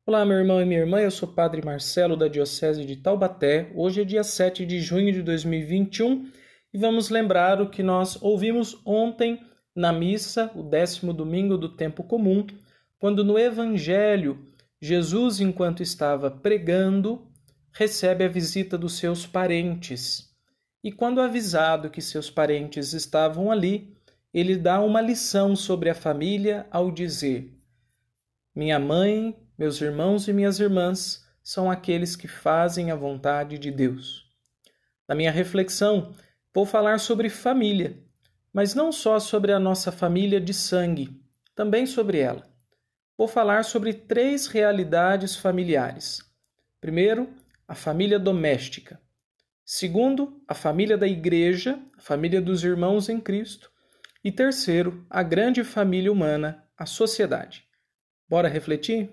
Olá, meu irmão e minha irmã, eu sou o Padre Marcelo da Diocese de Taubaté. Hoje é dia 7 de junho de 2021 e vamos lembrar o que nós ouvimos ontem na missa, o 10º domingo do tempo comum, quando no Evangelho Jesus, enquanto estava pregando, recebe a visita dos seus parentes. E quando avisado que seus parentes estavam ali, ele dá uma lição sobre a família ao dizer: minha mãe, meus irmãos e minhas irmãs são aqueles que fazem a vontade de Deus. Na minha reflexão, vou falar sobre família, mas não só sobre a nossa família de sangue, também sobre ela. Vou falar sobre 3 realidades familiares. Primeiro, a família doméstica. Segundo, a família da igreja, a família dos irmãos em Cristo. E terceiro, a grande família humana, a sociedade. Bora refletir?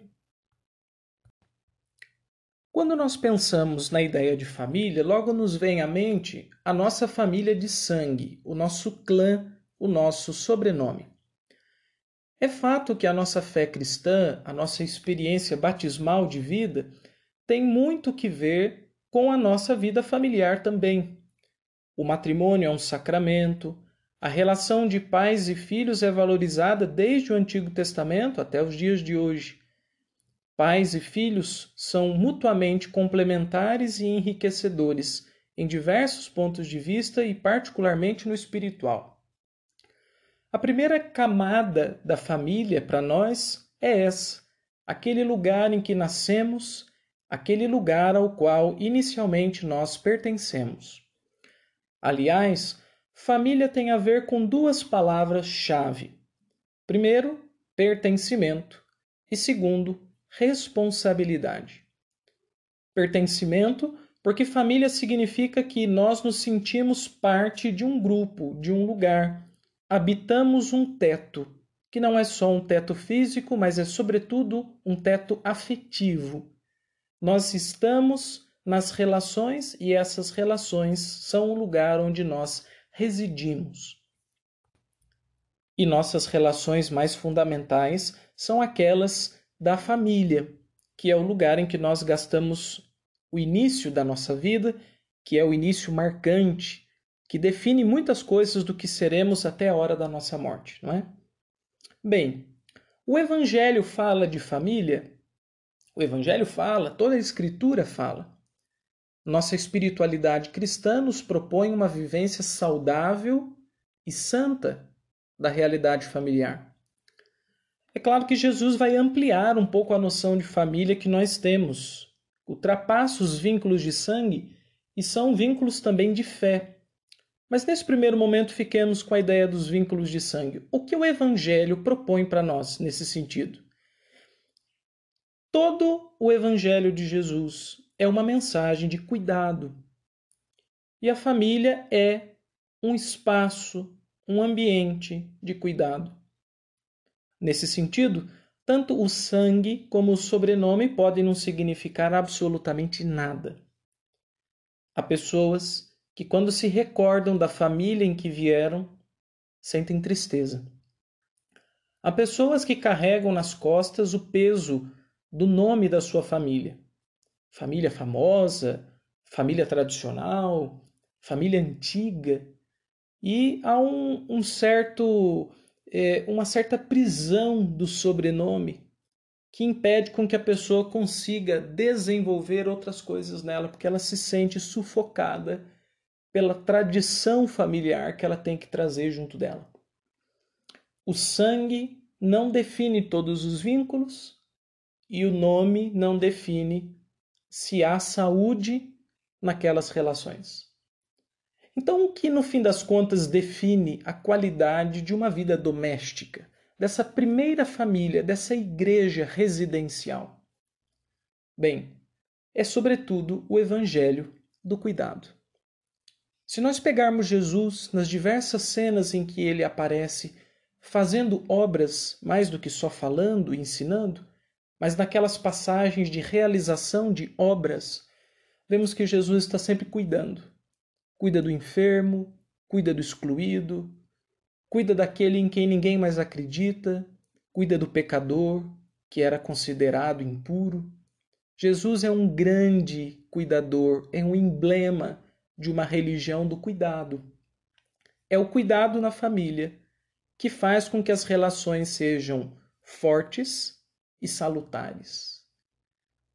Quando nós pensamos na ideia de família, logo nos vem à mente a nossa família de sangue, o nosso clã, o nosso sobrenome. É fato que a nossa fé cristã, a nossa experiência batismal de vida, tem muito que ver com a nossa vida familiar também. O matrimônio é um sacramento, a relação de pais e filhos é valorizada desde o Antigo Testamento até os dias de hoje. Pais e filhos são mutuamente complementares e enriquecedores em diversos pontos de vista e particularmente no espiritual. A primeira camada da família para nós é essa, aquele lugar em que nascemos, aquele lugar ao qual inicialmente nós pertencemos. Aliás, família tem a ver com 2 palavras-chave. Primeiro, pertencimento e segundo, responsabilidade. Pertencimento, porque família significa que nós nos sentimos parte de um grupo, de um lugar. Habitamos um teto, que não é só um teto físico, mas é sobretudo um teto afetivo. Nós estamos nas relações e essas relações são o lugar onde nós residimos. E nossas relações mais fundamentais são aquelas da família, que é o lugar em que nós gastamos o início da nossa vida, que é o início marcante, que define muitas coisas do que seremos até a hora da nossa morte, não é? Bem, o Evangelho fala de família, o Evangelho fala, toda a Escritura fala. Nossa espiritualidade cristã nos propõe uma vivência saudável e santa da realidade familiar. É claro que Jesus vai ampliar um pouco a noção de família que nós temos, ultrapassa os vínculos de sangue e são vínculos também de fé. Mas nesse primeiro momento fiquemos com a ideia dos vínculos de sangue. O que o Evangelho propõe para nós nesse sentido? Todo o Evangelho de Jesus é uma mensagem de cuidado. E a família é um espaço, um ambiente de cuidado. Nesse sentido, tanto o sangue como o sobrenome podem não significar absolutamente nada. Há pessoas que, quando se recordam da família em que vieram, sentem tristeza. Há pessoas que carregam nas costas o peso do nome da sua família. Família famosa, família tradicional, família antiga. E há uma certa prisão do sobrenome que impede com que a pessoa consiga desenvolver outras coisas nela, porque ela se sente sufocada pela tradição familiar que ela tem que trazer junto dela. O sangue não define todos os vínculos e o nome não define se há saúde naquelas relações. Então, o que no fim das contas define a qualidade de uma vida doméstica, dessa primeira família, dessa igreja residencial? Bem, é sobretudo o evangelho do cuidado. Se nós pegarmos Jesus nas diversas cenas em que ele aparece, fazendo obras mais do que só falando e ensinando, mas naquelas passagens de realização de obras, vemos que Jesus está sempre cuidando. Cuida do enfermo, cuida do excluído, cuida daquele em quem ninguém mais acredita, cuida do pecador, que era considerado impuro. Jesus é um grande cuidador, é um emblema de uma religião do cuidado. É o cuidado na família que faz com que as relações sejam fortes e salutares.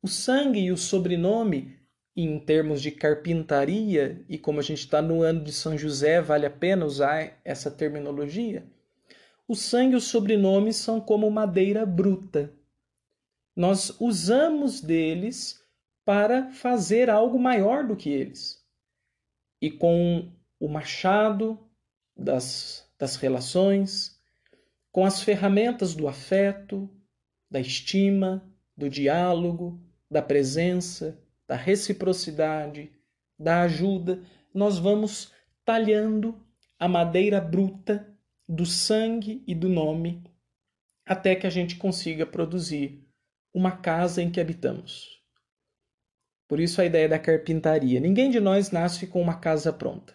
O sangue e o sobrenome, em termos de carpintaria, e como a gente está no ano de São José, vale a pena usar essa terminologia, o sangue e o sobrenome são como madeira bruta. Nós usamos deles para fazer algo maior do que eles. E com o machado das relações, com as ferramentas do afeto, da estima, do diálogo, da presença, da reciprocidade, da ajuda, nós vamos talhando a madeira bruta do sangue e do nome até que a gente consiga produzir uma casa em que habitamos. Por isso a ideia da carpintaria. Ninguém de nós nasce com uma casa pronta.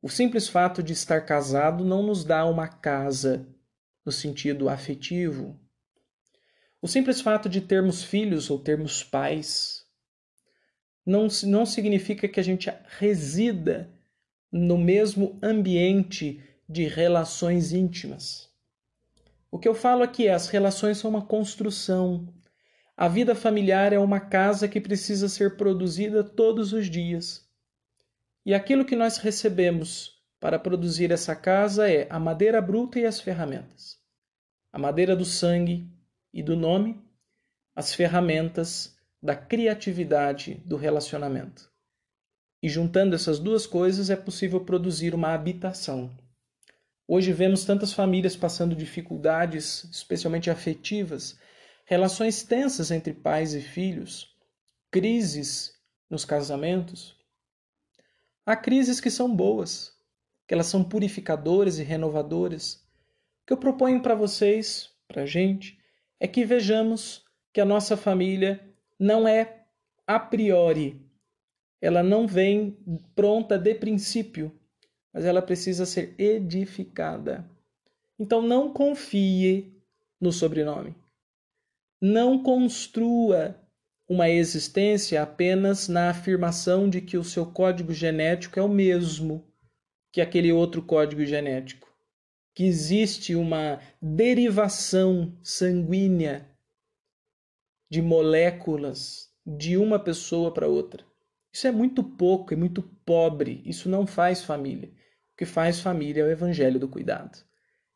O simples fato de estar casado não nos dá uma casa no sentido afetivo. O simples fato de termos filhos ou termos pais não significa que a gente resida no mesmo ambiente de relações íntimas. O que eu falo aqui é as relações são uma construção. A vida familiar é uma casa que precisa ser produzida todos os dias. E aquilo que nós recebemos para produzir essa casa é a madeira bruta e as ferramentas. A madeira do sangue e do nome, as ferramentas da criatividade do relacionamento. E juntando essas duas coisas é possível produzir uma habitação. Hoje vemos tantas famílias passando dificuldades, especialmente afetivas, relações tensas entre pais e filhos, crises nos casamentos. Há crises que são boas, que elas são purificadoras e renovadoras. O que eu proponho para vocês, para a gente, é que vejamos que a nossa família não é a priori, ela não vem pronta de princípio, mas ela precisa ser edificada. Então não confie no sobrenome. Não construa uma existência apenas na afirmação de que o seu código genético é o mesmo que aquele outro código genético, que existe uma derivação sanguínea de moléculas de uma pessoa para outra. Isso é muito pouco, é muito pobre, isso não faz família. O que faz família é o evangelho do cuidado.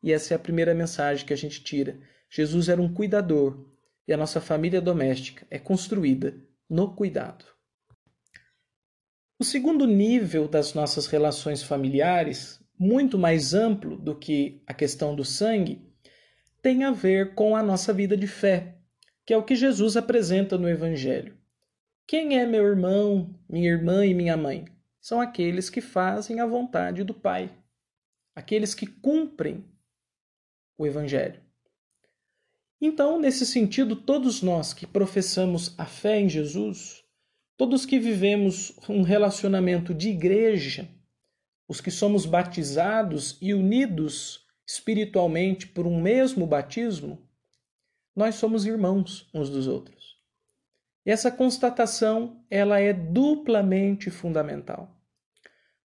E essa é a primeira mensagem que a gente tira. Jesus era um cuidador e a nossa família doméstica é construída no cuidado. O segundo nível das nossas relações familiares, muito mais amplo do que a questão do sangue, tem a ver com a nossa vida de fé, que é o que Jesus apresenta no Evangelho. Quem é meu irmão, minha irmã e minha mãe? São aqueles que fazem a vontade do Pai, aqueles que cumprem o Evangelho. Então, nesse sentido, todos nós que professamos a fé em Jesus, todos que vivemos um relacionamento de igreja, os que somos batizados e unidos espiritualmente por um mesmo batismo, nós somos irmãos uns dos outros. E essa constatação, ela é duplamente fundamental.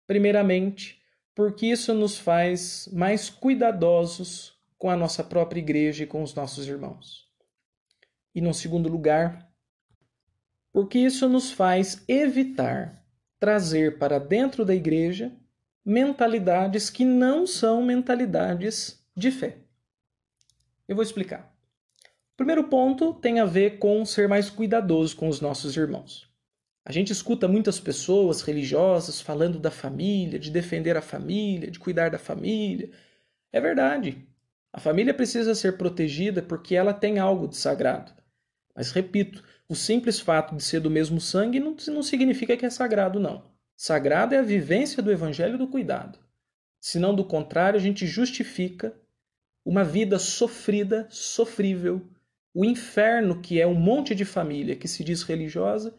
Primeiramente, porque isso nos faz mais cuidadosos com a nossa própria igreja e com os nossos irmãos. E, no segundo lugar, porque isso nos faz evitar trazer para dentro da igreja mentalidades que não são mentalidades de fé. Eu vou explicar. O primeiro ponto tem a ver com ser mais cuidadoso com os nossos irmãos. A gente escuta muitas pessoas religiosas falando da família, de defender a família, de cuidar da família. É verdade. A família precisa ser protegida porque ela tem algo de sagrado. Mas, repito, o simples fato de ser do mesmo sangue não significa que é sagrado, não. Sagrado é a vivência do evangelho do cuidado. Senão, do contrário, a gente justifica uma vida sofrida, sofrível, o inferno que é um monte de família que se diz religiosa,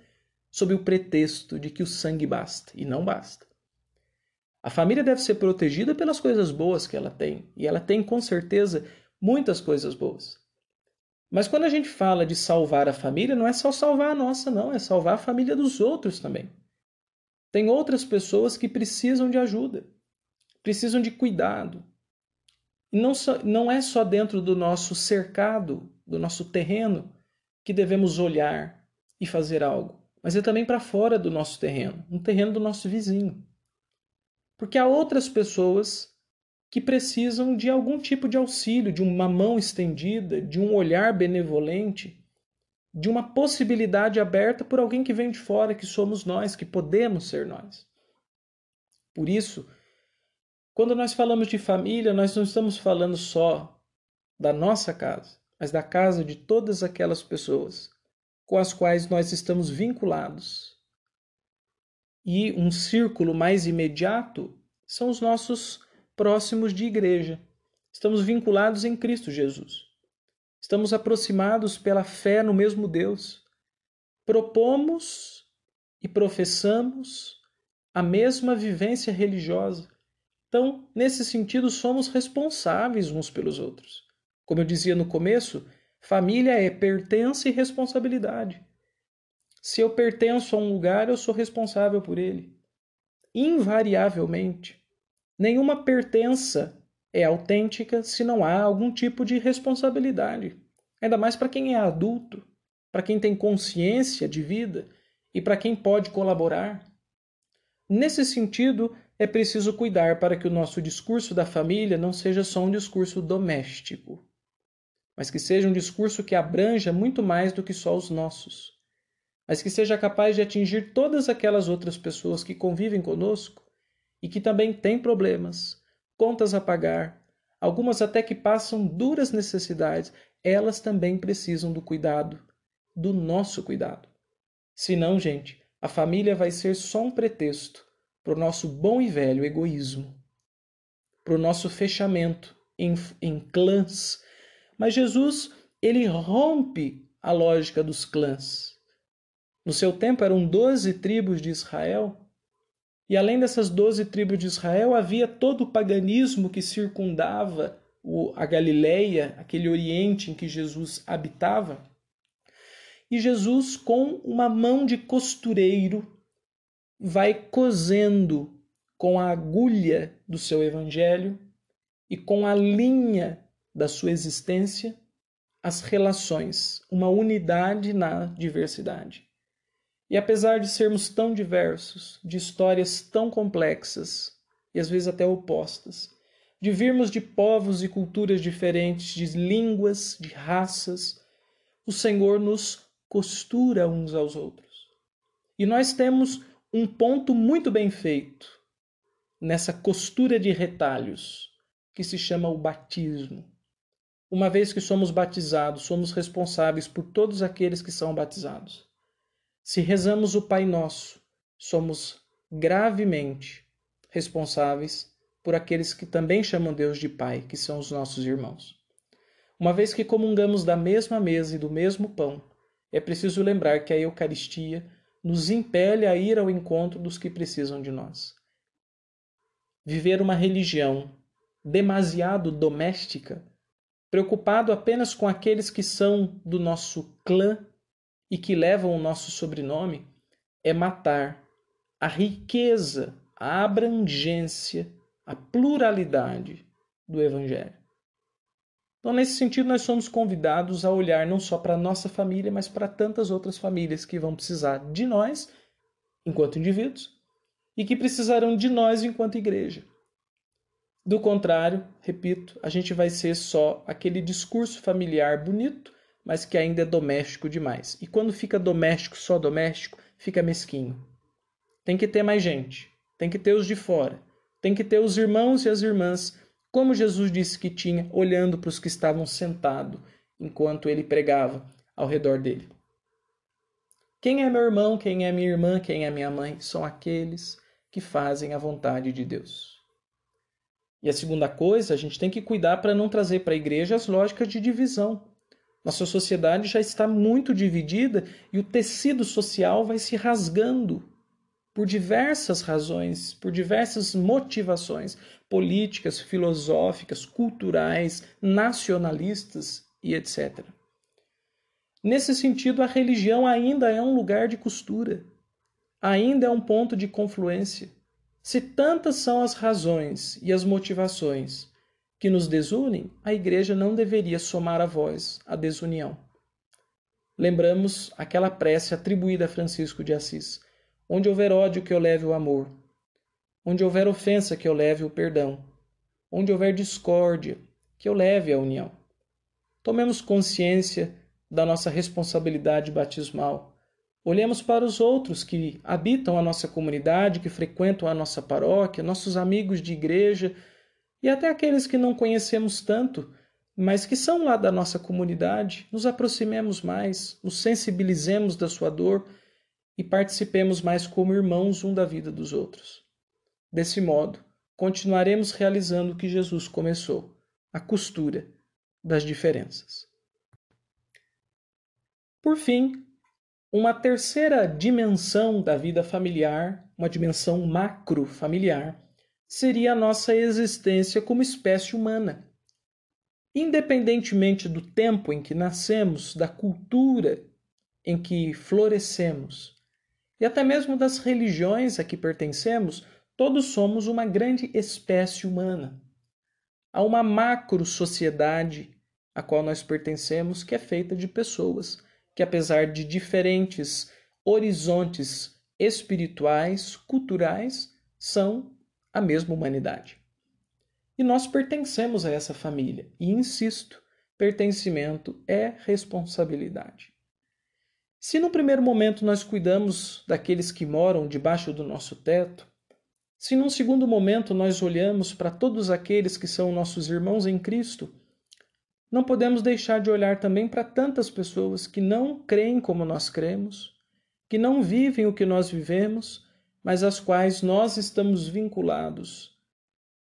sob o pretexto de que o sangue basta, e não basta. A família deve ser protegida pelas coisas boas que ela tem, e ela tem com certeza muitas coisas boas. Mas quando a gente fala de salvar a família, não é só salvar a nossa, não, é salvar a família dos outros também. Tem outras pessoas que precisam de ajuda, precisam de cuidado. E não é só dentro do nosso cercado, do nosso terreno, que devemos olhar e fazer algo, mas é também para fora do nosso terreno, um terreno do nosso vizinho. Porque há outras pessoas que precisam de algum tipo de auxílio, de uma mão estendida, de um olhar benevolente, de uma possibilidade aberta por alguém que vem de fora, que somos nós, que podemos ser nós. Por isso, quando nós falamos de família, nós não estamos falando só da nossa casa, mas da casa de todas aquelas pessoas com as quais nós estamos vinculados. E um círculo mais imediato são os nossos próximos de igreja. Estamos vinculados em Cristo Jesus. Estamos aproximados pela fé no mesmo Deus. Propomos e professamos a mesma vivência religiosa. Então, nesse sentido, somos responsáveis uns pelos outros. Como eu dizia no começo, família é pertença e responsabilidade. Se eu pertenço a um lugar, eu sou responsável por ele. Invariavelmente, nenhuma pertença é autêntica se não há algum tipo de responsabilidade. Ainda mais para quem é adulto, para quem tem consciência de vida e para quem pode colaborar. Nesse sentido, é preciso cuidar para que o nosso discurso da família não seja só um discurso doméstico, mas que seja um discurso que abranja muito mais do que só os nossos, mas que seja capaz de atingir todas aquelas outras pessoas que convivem conosco e que também têm problemas, contas a pagar, algumas até que passam duras necessidades, elas também precisam do cuidado, do nosso cuidado. Senão, gente, a família vai ser só um pretexto para o nosso bom e velho egoísmo, para o nosso fechamento em clãs. Mas Jesus, ele rompe a lógica dos clãs. No seu tempo eram 12 tribos de Israel, e além dessas 12 tribos de Israel, havia todo o paganismo que circundava a Galileia, aquele oriente em que Jesus habitava. E Jesus, com uma mão de costureiro, vai cosendo com a agulha do seu evangelho e com a linha da sua existência as relações, uma unidade na diversidade. E apesar de sermos tão diversos, de histórias tão complexas e às vezes até opostas, de virmos de povos e culturas diferentes, de línguas, de raças, o Senhor nos costura uns aos outros. E nós temos um ponto muito bem feito nessa costura de retalhos, que se chama o batismo. Uma vez que somos batizados, somos responsáveis por todos aqueles que são batizados. Se rezamos o Pai Nosso, somos gravemente responsáveis por aqueles que também chamam Deus de Pai, que são os nossos irmãos. Uma vez que comungamos da mesma mesa e do mesmo pão, é preciso lembrar que a Eucaristia nos impele a ir ao encontro dos que precisam de nós. Viver uma religião demasiado doméstica, preocupado apenas com aqueles que são do nosso clã e que levam o nosso sobrenome, é matar a riqueza, a abrangência, a pluralidade do Evangelho. Então, nesse sentido, nós somos convidados a olhar não só para a nossa família, mas para tantas outras famílias que vão precisar de nós, enquanto indivíduos, e que precisarão de nós enquanto igreja. Do contrário, repito, a gente vai ser só aquele discurso familiar bonito, mas que ainda é doméstico demais. E quando fica doméstico, só doméstico, fica mesquinho. Tem que ter mais gente, tem que ter os de fora, tem que ter os irmãos e as irmãs, como Jesus disse que tinha, olhando para os que estavam sentados enquanto ele pregava ao redor dele. Quem é meu irmão, quem é minha irmã, quem é minha mãe? São aqueles que fazem a vontade de Deus. E a segunda coisa, a gente tem que cuidar para não trazer para a igreja as lógicas de divisão. Nossa sociedade já está muito dividida e o tecido social vai se rasgando por diversas razões, por diversas motivações políticas, filosóficas, culturais, nacionalistas e etc. Nesse sentido, a religião ainda é um lugar de costura, ainda é um ponto de confluência. Se tantas são as razões e as motivações que nos desunem, a Igreja não deveria somar a voz à desunião. Lembramos aquela prece atribuída a Francisco de Assis: onde houver ódio, que eu leve o amor; onde houver ofensa, que eu leve o perdão; onde houver discórdia, que eu leve a união. Tomemos consciência da nossa responsabilidade batismal. Olhemos para os outros que habitam a nossa comunidade, que frequentam a nossa paróquia, nossos amigos de igreja e até aqueles que não conhecemos tanto, mas que são lá da nossa comunidade. Nos aproximemos mais, nos sensibilizemos da sua dor e participemos mais como irmãos um da vida dos outros. Desse modo, continuaremos realizando o que Jesus começou, a costura das diferenças. Por fim, uma terceira dimensão da vida familiar, uma dimensão macrofamiliar, seria a nossa existência como espécie humana. Independentemente do tempo em que nascemos, da cultura em que florescemos e até mesmo das religiões a que pertencemos, todos somos uma grande espécie humana. Há uma macro-sociedade a qual nós pertencemos, que é feita de pessoas que, apesar de diferentes horizontes espirituais, culturais, são a mesma humanidade. E nós pertencemos a essa família. E insisto, pertencimento é responsabilidade. Se no primeiro momento nós cuidamos daqueles que moram debaixo do nosso teto, se num segundo momento nós olhamos para todos aqueles que são nossos irmãos em Cristo, não podemos deixar de olhar também para tantas pessoas que não creem como nós cremos, que não vivem o que nós vivemos, mas às quais nós estamos vinculados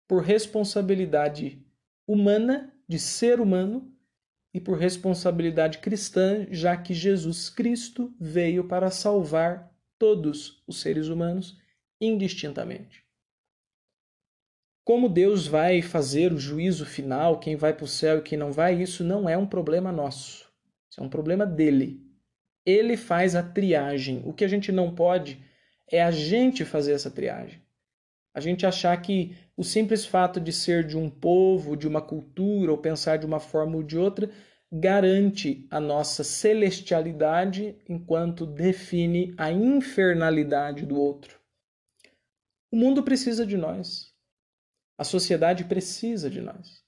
por responsabilidade humana, de ser humano, e por responsabilidade cristã, já que Jesus Cristo veio para salvar todos os seres humanos indistintamente. Como Deus vai fazer o juízo final, quem vai para o céu e quem não vai, isso não é um problema nosso. Isso é um problema dele. Ele faz a triagem. O que a gente não pode é a gente fazer essa triagem. A gente achar que o simples fato de ser de um povo, de uma cultura, ou pensar de uma forma ou de outra, garante a nossa celestialidade enquanto define a infernalidade do outro. O mundo precisa de nós. A sociedade precisa de nós.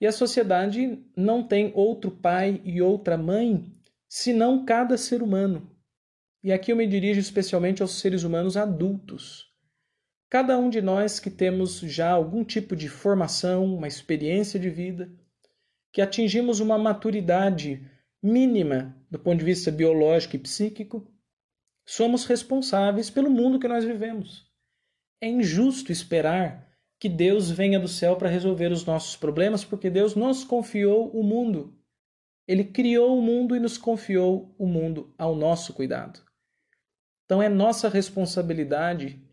E a sociedade não tem outro pai e outra mãe senão cada ser humano. E aqui eu me dirijo especialmente aos seres humanos adultos. Cada um de nós que temos já algum tipo de formação, uma experiência de vida, que atingimos uma maturidade mínima do ponto de vista biológico e psíquico, somos responsáveis pelo mundo que nós vivemos. É injusto esperar que Deus venha do céu para resolver os nossos problemas, porque Deus nos confiou o mundo. Ele criou o mundo e nos confiou o mundo ao nosso cuidado. Então é nossa responsabilidade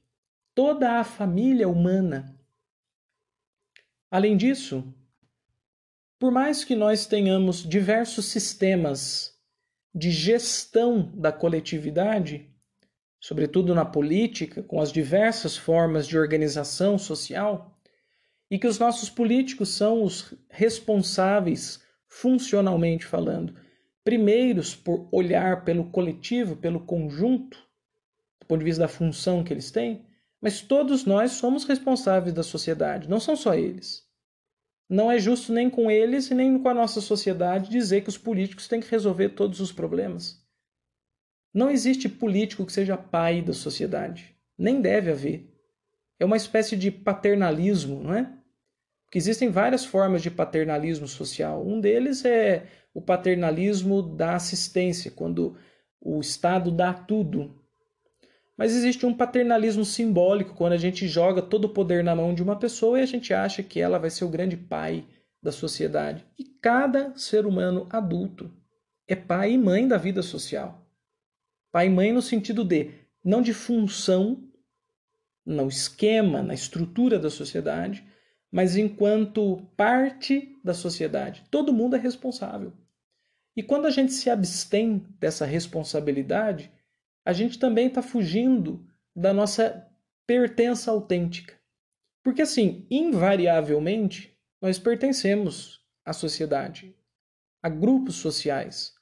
toda a família humana. Além disso, por mais que nós tenhamos diversos sistemas de gestão da coletividade, sobretudo na política, com as diversas formas de organização social, e que os nossos políticos são os responsáveis, funcionalmente falando, primeiros por olhar pelo coletivo, pelo conjunto, do ponto de vista da função que eles têm, mas todos nós somos responsáveis da sociedade, não são só eles. Não é justo nem com eles e nem com a nossa sociedade dizer que os políticos têm que resolver todos os problemas. Não existe político que seja pai da sociedade. Nem deve haver. É uma espécie de paternalismo, não é? Porque existem várias formas de paternalismo social. Um deles é o paternalismo da assistência, quando o Estado dá tudo. Mas existe um paternalismo simbólico, quando a gente joga todo o poder na mão de uma pessoa e a gente acha que ela vai ser o grande pai da sociedade. E cada ser humano adulto é pai e mãe da vida social. Pai e mãe no sentido de, não de função, no esquema, na estrutura da sociedade, mas enquanto parte da sociedade. Todo mundo é responsável. E quando a gente se abstém dessa responsabilidade, a gente também está fugindo da nossa pertença autêntica. Porque, assim, invariavelmente, nós pertencemos à sociedade, a grupos sociais.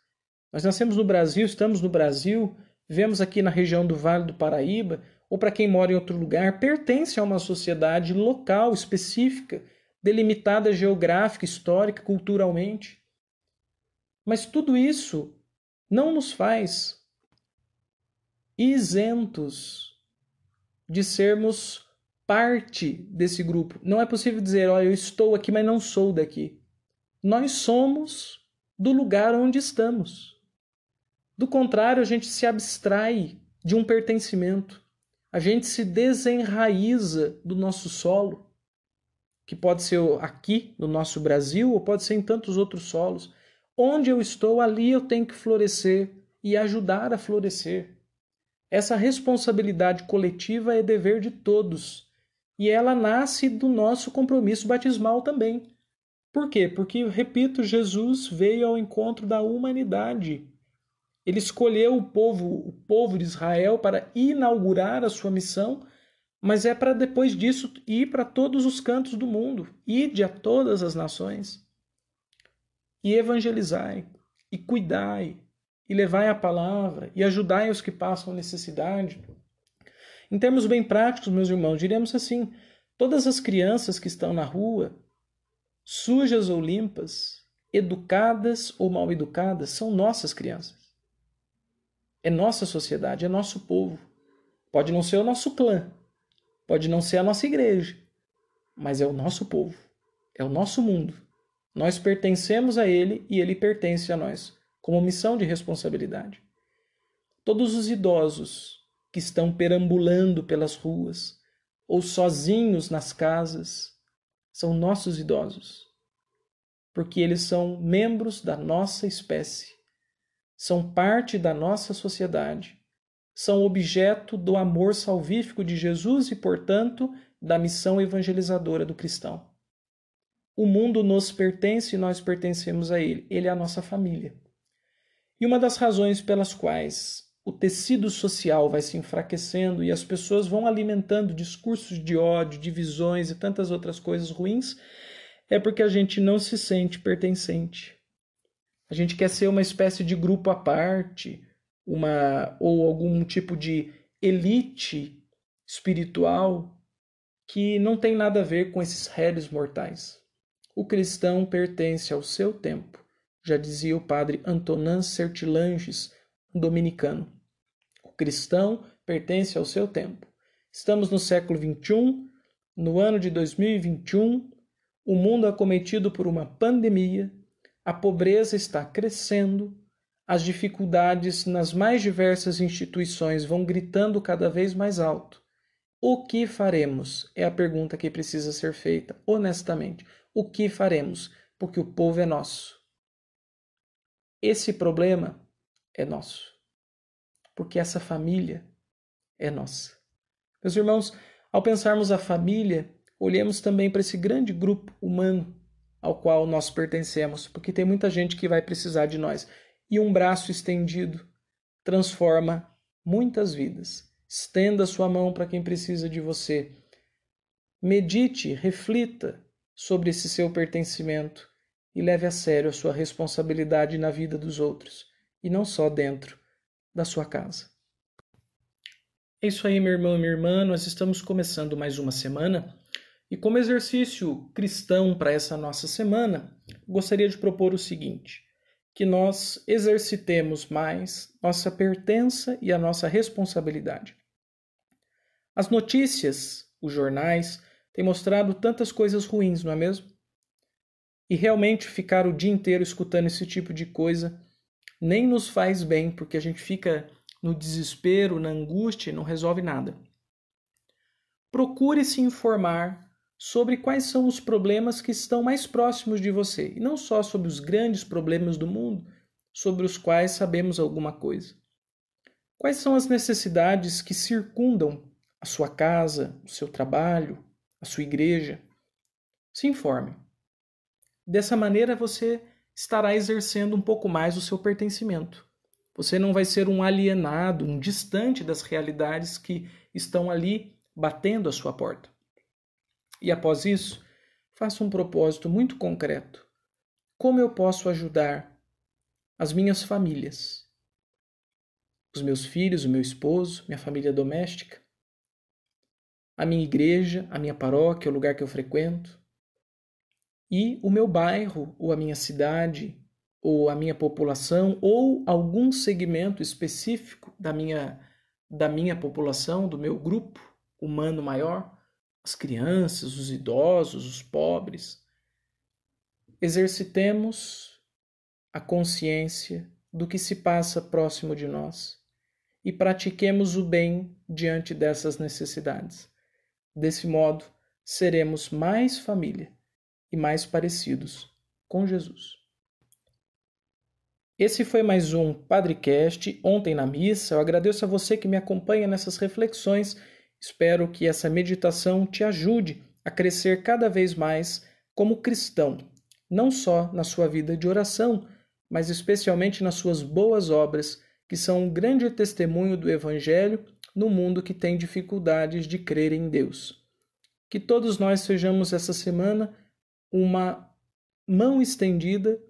Nós nascemos no Brasil, estamos no Brasil, vivemos aqui na região do Vale do Paraíba, ou para quem mora em outro lugar, pertence a uma sociedade local, específica, delimitada geográfica, histórica, culturalmente. Mas tudo isso não nos faz isentos de sermos parte desse grupo. Não é possível dizer, olha, eu estou aqui, mas não sou daqui. Nós somos do lugar onde estamos. Do contrário, a gente se abstrai de um pertencimento. A gente se desenraiza do nosso solo, que pode ser aqui no nosso Brasil ou pode ser em tantos outros solos. Onde eu estou, ali eu tenho que florescer e ajudar a florescer. Essa responsabilidade coletiva é dever de todos. E ela nasce do nosso compromisso batismal também. Por quê? Porque, repito, Jesus veio ao encontro da humanidade. Ele escolheu o povo de Israel para inaugurar a sua missão, mas é para depois disso ir para todos os cantos do mundo, ide a todas as nações, e evangelizai, e cuidai, e levai a palavra, e ajudai os que passam necessidade. Em termos bem práticos, meus irmãos, diremos assim: todas as crianças que estão na rua, sujas ou limpas, educadas ou mal educadas, são nossas crianças. É nossa sociedade, é nosso povo. Pode não ser o nosso clã, pode não ser a nossa igreja, mas é o nosso povo, é o nosso mundo. Nós pertencemos a ele e ele pertence a nós, como missão de responsabilidade. Todos os idosos que estão perambulando pelas ruas ou sozinhos nas casas são nossos idosos, porque eles são membros da nossa espécie, são parte da nossa sociedade, são objeto do amor salvífico de Jesus e, portanto, da missão evangelizadora do cristão. O mundo nos pertence e nós pertencemos a ele. Ele é a nossa família. E uma das razões pelas quais o tecido social vai se enfraquecendo e as pessoas vão alimentando discursos de ódio, divisões e tantas outras coisas ruins é porque a gente não se sente pertencente. A gente quer ser uma espécie de grupo à parte, ou algum tipo de elite espiritual que não tem nada a ver com esses réis mortais. O cristão pertence ao seu tempo, já dizia o padre Antonin Sertilanges, um dominicano. O cristão pertence ao seu tempo. Estamos no século XXI, no ano de 2021, o mundo acometido por uma pandemia, a pobreza está crescendo, as dificuldades nas mais diversas instituições vão gritando cada vez mais alto. O que faremos? É a pergunta que precisa ser feita, honestamente. O que faremos? Porque o povo é nosso. Esse problema é nosso. Porque essa família é nossa. Meus irmãos, ao pensarmos a família, olhemos também para esse grande grupo humano ao qual nós pertencemos, porque tem muita gente que vai precisar de nós. E um braço estendido transforma muitas vidas. Estenda sua mão para quem precisa de você. Medite, reflita sobre esse seu pertencimento e leve a sério a sua responsabilidade na vida dos outros, e não só dentro da sua casa. É isso aí, meu irmão e minha irmã, nós estamos começando mais uma semana e como exercício cristão para essa nossa semana, gostaria de propor o seguinte: que nós exercitemos mais nossa pertença e a nossa responsabilidade. As notícias, os jornais, têm mostrado tantas coisas ruins, não é mesmo? E realmente ficar o dia inteiro escutando esse tipo de coisa nem nos faz bem, porque a gente fica no desespero, na angústia e não resolve nada. Procure se informar sobre quais são os problemas que estão mais próximos de você, e não só sobre os grandes problemas do mundo, sobre os quais sabemos alguma coisa. Quais são as necessidades que circundam a sua casa, o seu trabalho, a sua igreja? Se informe. Dessa maneira você estará exercendo um pouco mais o seu pertencimento. Você não vai ser um alienado, um distante das realidades que estão ali batendo à sua porta. E após isso, faça um propósito muito concreto. Como eu posso ajudar as minhas famílias? Os meus filhos, o meu esposo, minha família doméstica, a minha igreja, a minha paróquia, o lugar que eu frequento, e o meu bairro, ou a minha cidade, ou a minha população, ou algum segmento específico da minha população, do meu grupo humano maior, as crianças, os idosos, os pobres. Exercitemos a consciência do que se passa próximo de nós e pratiquemos o bem diante dessas necessidades. Desse modo, seremos mais família e mais parecidos com Jesus. Esse foi mais um Padrecast Ontem na Missa. Eu agradeço a você que me acompanha nessas reflexões. Espero que essa meditação te ajude a crescer cada vez mais como cristão, não só na sua vida de oração, mas especialmente nas suas boas obras, que são um grande testemunho do Evangelho no mundo que tem dificuldades de crer em Deus. Que todos nós sejamos essa semana uma mão estendida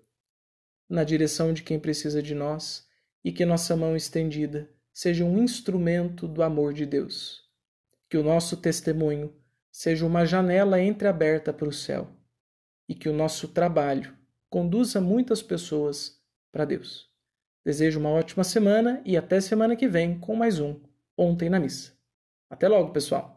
na direção de quem precisa de nós e que nossa mão estendida seja um instrumento do amor de Deus. Que o nosso testemunho seja uma janela entreaberta para o céu e que o nosso trabalho conduza muitas pessoas para Deus. Desejo uma ótima semana e até semana que vem com mais um Ontem na Missa. Até logo, pessoal!